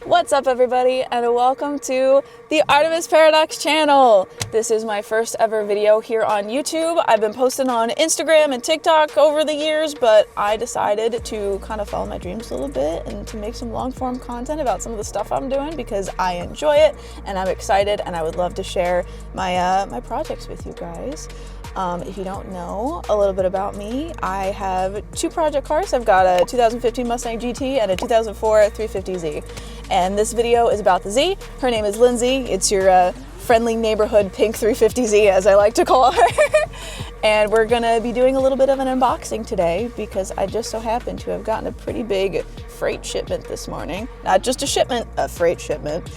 What's up, everybody, and welcome to the Artemis Paradox channel. This is my first ever video here on YouTube. I've been posting on Instagram and TikTok over the years, but I decided to kind of follow my dreams a little bit and to make some long-form content about some of the stuff I'm doing because I enjoy it and I'm excited and I would love to share my my projects with you guys. If you don't know a little bit about me, I have two project cars. I've got a 2015 Mustang GT and a 2004 350Z. And this video is about the Z. Her name is Lindsay. It's your friendly neighborhood pink 350Z, as I like to call her. And we're gonna be doing a little bit of an unboxing today because I just so happen to have gotten a pretty big freight shipment this morning. Not just a shipment, a freight shipment.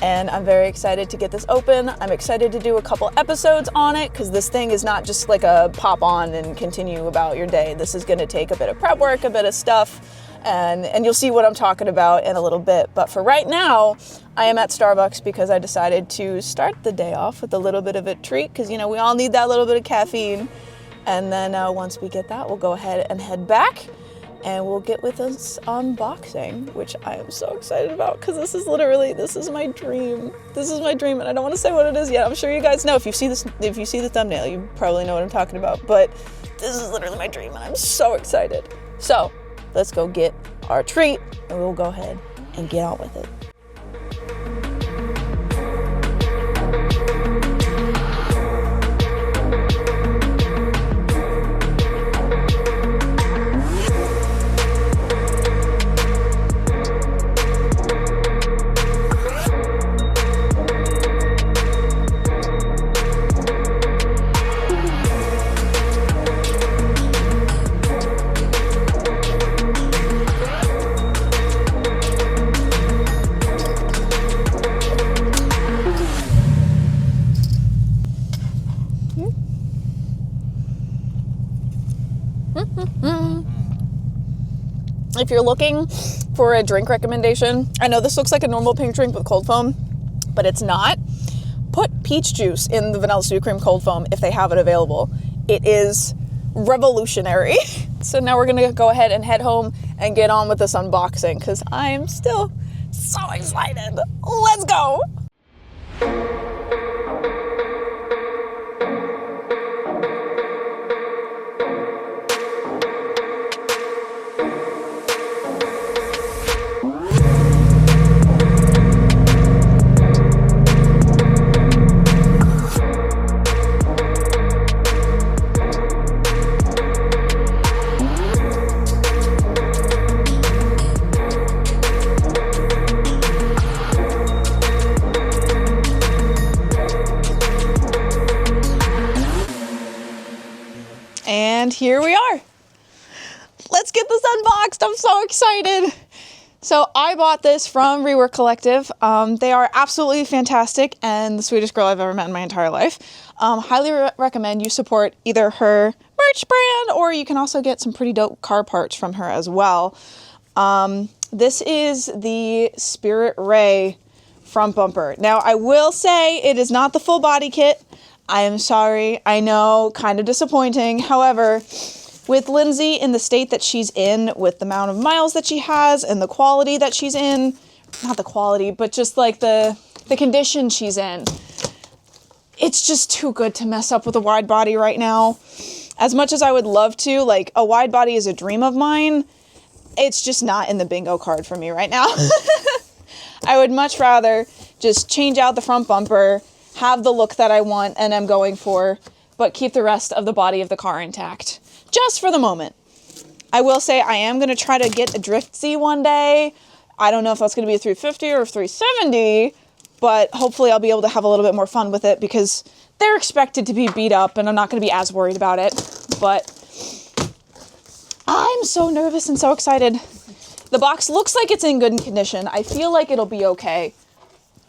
And I'm very excited to get this open. I'm excited to do a couple episodes on it because this thing is not just like a pop on and continue about your day. This is gonna take a bit of prep work, a bit of stuff, and you'll see what I'm talking about in a little bit. But for right now, I am at Starbucks because I decided to start the day off with a little bit of a treat because, you know, we all need that little bit of caffeine. And then once we get that, we'll go ahead and head back and we'll get with this unboxing, which I am so excited about because this is my dream. This is my dream, and I don't want to say what it is yet. I'm sure you guys know. If you see the thumbnail, you probably know what I'm talking about. But this is literally my dream, and I'm so excited. So let's go get our treat, and we'll go ahead and get on with it. If you're looking for a drink recommendation, I know this looks like a normal pink drink with cold foam, but it's not. Put peach juice in the vanilla sweet cream cold foam if they have it available. It is revolutionary. So now we're gonna go ahead and head home and get on with this unboxing because I am still so excited. Let's go. And here we are. Let's get this unboxed. I'm so excited. So I bought this from REWrk Collective. They are absolutely fantastic and the sweetest girl I've ever met in my entire life. Highly recommend you support either her merch brand or you can also get some pretty dope car parts from her as well. This is the Spirit REI front bumper. Now I will say it is not the full body kit. I am sorry, I know, kind of disappointing. However, with Lindsay in the state that she's in, with the amount of miles that she has and the quality that she's in, not the quality, but just like the condition she's in, it's just too good to mess up with a wide body right now. As much as I would love to, like a wide body is a dream of mine, it's just not in the bingo card for me right now. I would much rather just change out the front bumper, have the look that I want and am going for, but keep the rest of the body of the car intact, just for the moment. I will say I am going to try to get a Drift Z one day. I don't know if that's going to be a 350 or a 370, but hopefully I'll be able to have a little bit more fun with it because they're expected to be beat up and I'm not going to be as worried about it. But I'm so nervous and so excited. The box looks like it's in good condition. I feel like it'll be okay.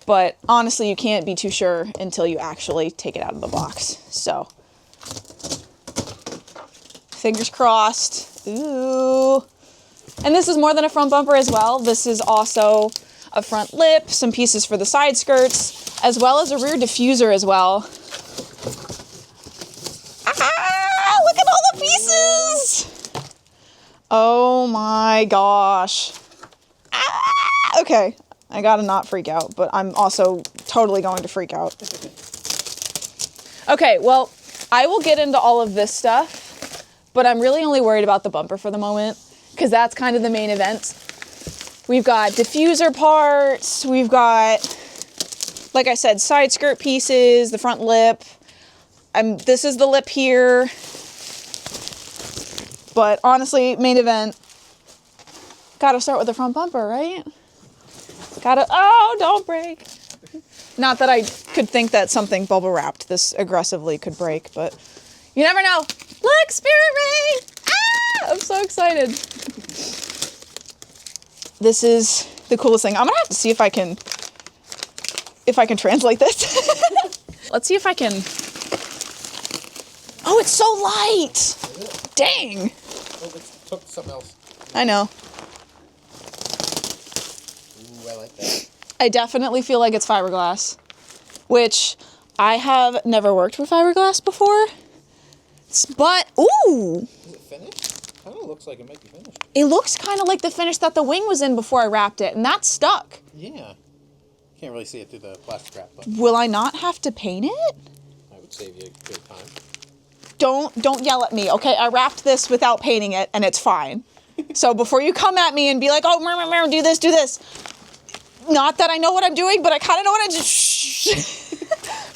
But honestly, you can't be too sure until you actually take it out of the box. So, fingers crossed. Ooh. And this is more than a front bumper as well. This is also a front lip, some pieces for the side skirts, as well as a rear diffuser as well. Ah, look at all the pieces! Oh my gosh. Ah, okay. I gotta not freak out, but I'm also totally going to freak out. Okay, well, I will get into all of this stuff, but I'm really only worried about the bumper for the moment, because that's kind of the main event. We've got diffuser parts, we've got, like I said, side skirt pieces, the front lip. This is the lip here. But honestly, main event, gotta start with the front bumper, right? Oh, don't break. Not that I could think that something bubble wrapped this aggressively could break, but you never know. Look, Spirit Ray! Ah! I'm so excited. This is the coolest thing. I'm gonna have to see if I can translate this. Let's see if I can. Oh, it's so light. Dang. Oh, it's took something else. I know. Ooh, I like that. I definitely feel like it's fiberglass, which I have never worked with fiberglass before. But, ooh. Is it finished? Kind of looks like it might be finished. It looks kind of like the finish that the wing was in before I wrapped it, and that's stuck. Yeah. Can't really see it through the plastic wrap, but Will I not have to paint it? I would save you a good time. Don't yell at me, okay? I wrapped this without painting it, and it's fine. So before you come at me and be like, oh, do this, do this. Not that I know what I'm doing, but I kind of know what I'm doing. Shh.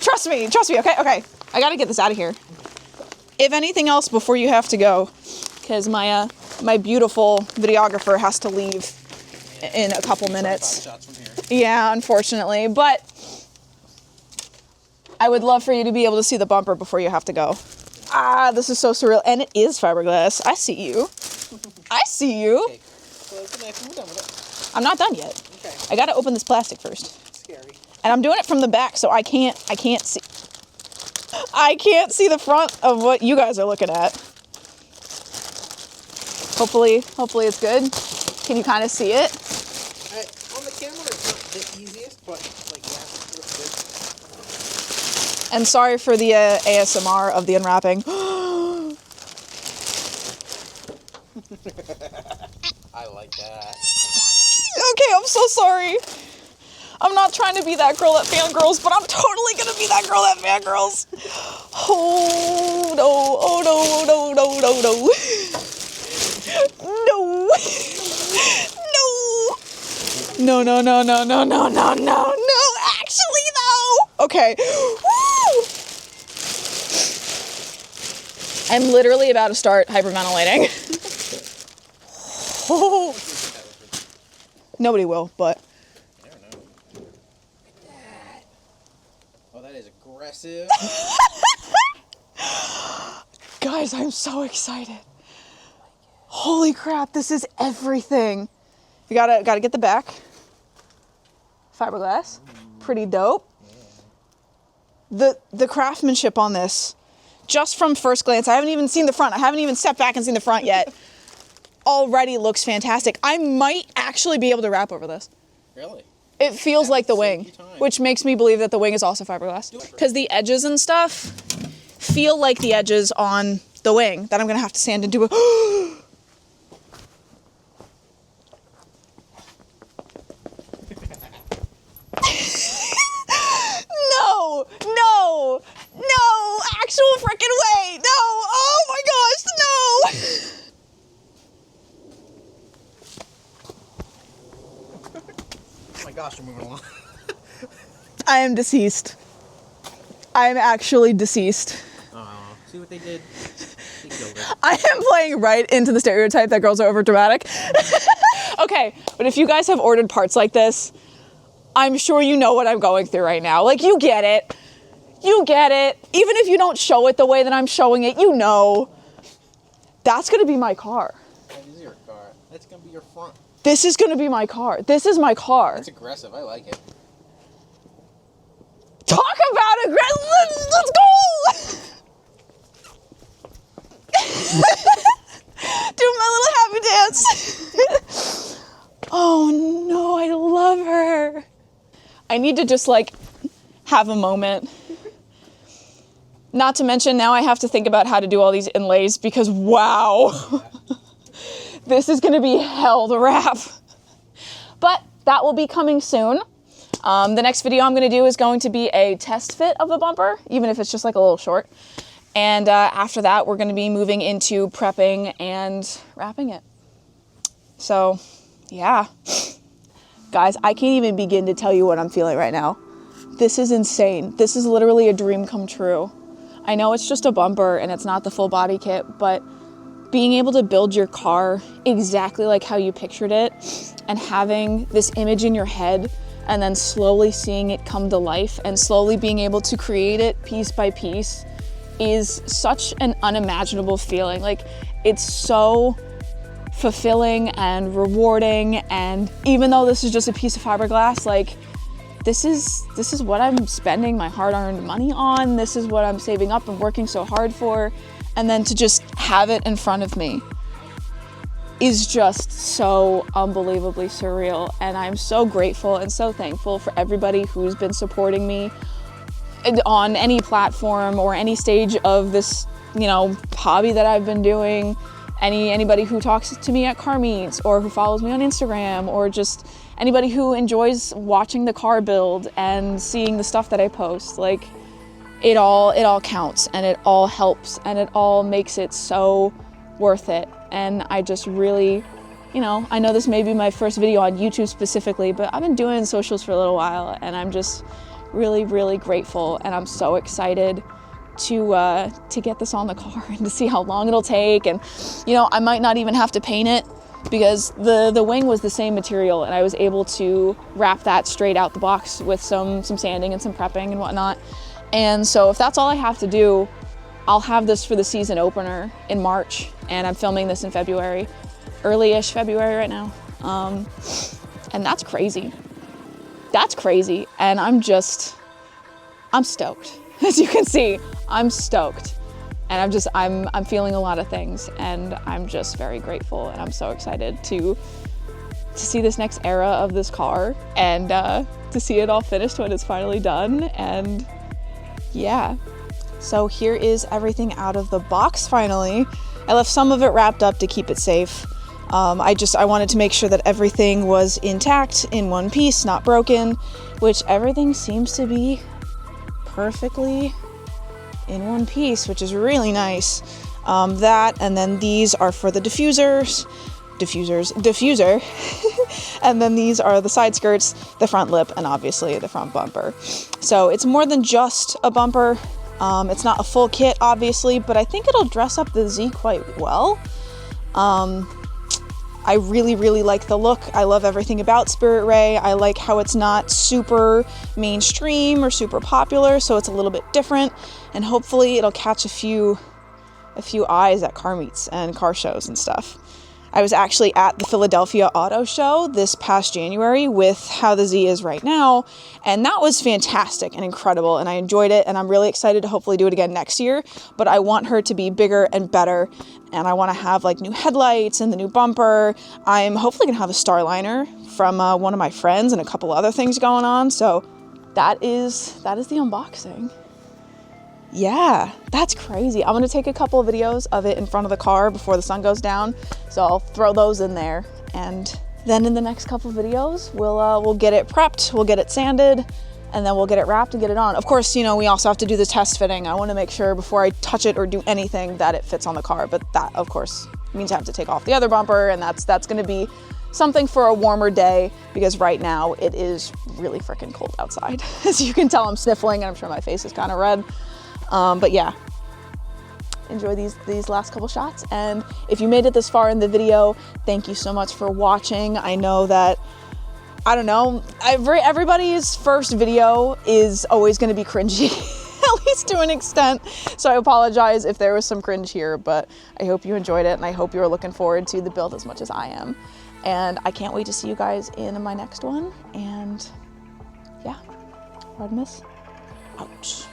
Trust me, okay? I gotta get this out of here. If anything else, before you have to go, because my beautiful videographer has to leave in a couple minutes. 5 shots from here. Yeah, unfortunately, but I would love for you to be able to see the bumper before you have to go. Ah, this is so surreal, and it is fiberglass. I see you. I see you. Okay, close the knife and we're done with it. I'm not done yet. Okay. I gotta open this plastic first. It's scary. And I'm doing it from the back, so I can't see. I can't see the front of what you guys are looking at. Hopefully it's good. Can you kind of see it? On the camera, it's not the easiest, but like, yeah, it looks good. And sorry for the ASMR of the unwrapping. I like that. Okay, I'm so sorry. I'm not trying to be that girl that fangirls, but I'm totally gonna be that girl that fangirls. Oh no, oh no, no, no, no, no. No. No. No, no, no, no, no, no, no, no. Actually, though. Okay. Woo! I'm literally about to start hyperventilating. Oh. Nobody will, but. I don't know. Oh, that is aggressive. Guys, I'm so excited. Holy crap, this is everything. You gotta get the back. Fiberglass. Pretty dope. The craftsmanship on this, just from first glance, I haven't even seen the front. I haven't even stepped back and seen the front yet. Already looks fantastic. I might actually be able to wrap over this. Really? It feels like the wing, which makes me believe that the wing is also fiberglass. Because the edges and stuff feel like the edges on the wing that I'm gonna have to sand and do a. No, actual freaking way. No, oh my gosh, no. Oh my gosh, we're moving along. I am deceased. I am actually deceased. Oh, see what they did? They killed it. I am playing right into the stereotype that girls are over dramatic. Okay, but if you guys have ordered parts like this, I'm sure you know what I'm going through right now. Like, you get it. You get it. Even if you don't show it the way that I'm showing it, you know. That's gonna be my car. That is your car. That's gonna be your front. This is gonna be my car. This is my car. It's aggressive. I like it. Talk about aggressive. Let's go. Do my little happy dance. Oh no, I love her. I need to just like have a moment. Not to mention now I have to think about how to do all these inlays because wow. This is gonna be hell to wrap. But that will be coming soon. The next video I'm going to do is going to be a test fit of the bumper, even if it's just like a little short. And after that, we're going to be moving into prepping and wrapping it. So, yeah. Guys, I can't even begin to tell you what I'm feeling right now. This is insane. This is literally a dream come true. I know it's just a bumper and it's not the full body kit, but being able to build your car exactly like how you pictured it and having this image in your head and then slowly seeing it come to life and slowly being able to create it piece by piece is such an unimaginable feeling. Like, it's so fulfilling and rewarding, and even though this is just a piece of fiberglass, like, this is what I'm spending my hard-earned money on. This is what I'm saving up and working so hard for, and then to just have it in front of me is just so unbelievably surreal. And I'm so grateful and so thankful for everybody who's been supporting me on any platform or any stage of this, you know, hobby that I've been doing. Anybody who talks to me at car meets or who follows me on Instagram, or just anybody who enjoys watching the car build and seeing the stuff that I post. Like, it all counts, and it all helps, and it all makes it so worth it. And I just really, you know, I know this may be my first video on YouTube specifically, but I've been doing socials for a little while, and I'm just really, really grateful, and I'm so excited to get this on the car and to see how long it'll take. And, you know, I might not even have to paint it because the wing was the same material, and I was able to wrap that straight out the box with some sanding and some prepping and whatnot. And so if that's all I have to do, I'll have this for the season opener in March, and I'm filming this in February, early-ish February right now. And that's crazy. That's crazy. And I'm stoked. As you can see, I'm stoked. And I'm feeling a lot of things, and I'm just very grateful, and I'm so excited to see this next era of this car, and to see it all finished when it's finally done. And yeah. So here is everything out of the box finally. I left some of it wrapped up to keep it safe. I wanted to make sure that everything was intact, in one piece, not broken, which everything seems to be perfectly in one piece, which is really nice. That, and then these are for the diffuser. And then these are the side skirts, the front lip, and obviously the front bumper. So it's more than just a bumper. It's not a full kit, obviously, but I think it'll dress up the Z quite well. I really, really like the look. I love everything about Spirit Ray. I like how it's not super mainstream or super popular, so it's a little bit different, and hopefully it'll catch a few eyes at car meets and car shows and stuff. I was actually at the Philadelphia Auto Show this past January with how the Z is right now, and that was fantastic and incredible, and I enjoyed it, and I'm really excited to hopefully do it again next year. But I want her to be bigger and better, and I want to have like new headlights and the new bumper. I'm hopefully gonna have a Starliner from one of my friends and a couple other things going on. So that is the unboxing. Yeah, that's crazy. I'm gonna take a couple of videos of it in front of the car before the sun goes down, so I'll throw those in there, and then in the next couple of videos we'll get it prepped, we'll get it sanded, and then we'll get it wrapped and get it on. Of course, you know, we also have to do the test fitting. I want to make sure before I touch it or do anything that it fits on the car, but that of course means I have to take off the other bumper, and that's going to be something for a warmer day, because right now it is really freaking cold outside. As you can tell, I'm sniffling, and I'm sure my face is kind of red. But yeah, enjoy these last couple shots. And if you made it this far in the video, thank you so much for watching. I know that, I don't know, everybody's first video is always going to be cringy, at least to an extent. So I apologize if there was some cringe here, but I hope you enjoyed it, and I hope you're looking forward to the build as much as I am. And I can't wait to see you guys in my next one. And yeah, Artemis, ouch.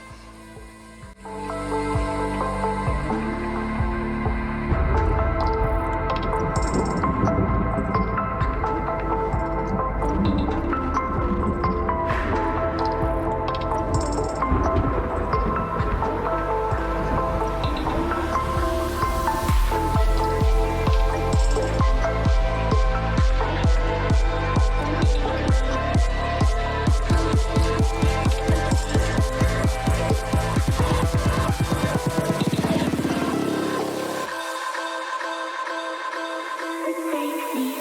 Bye.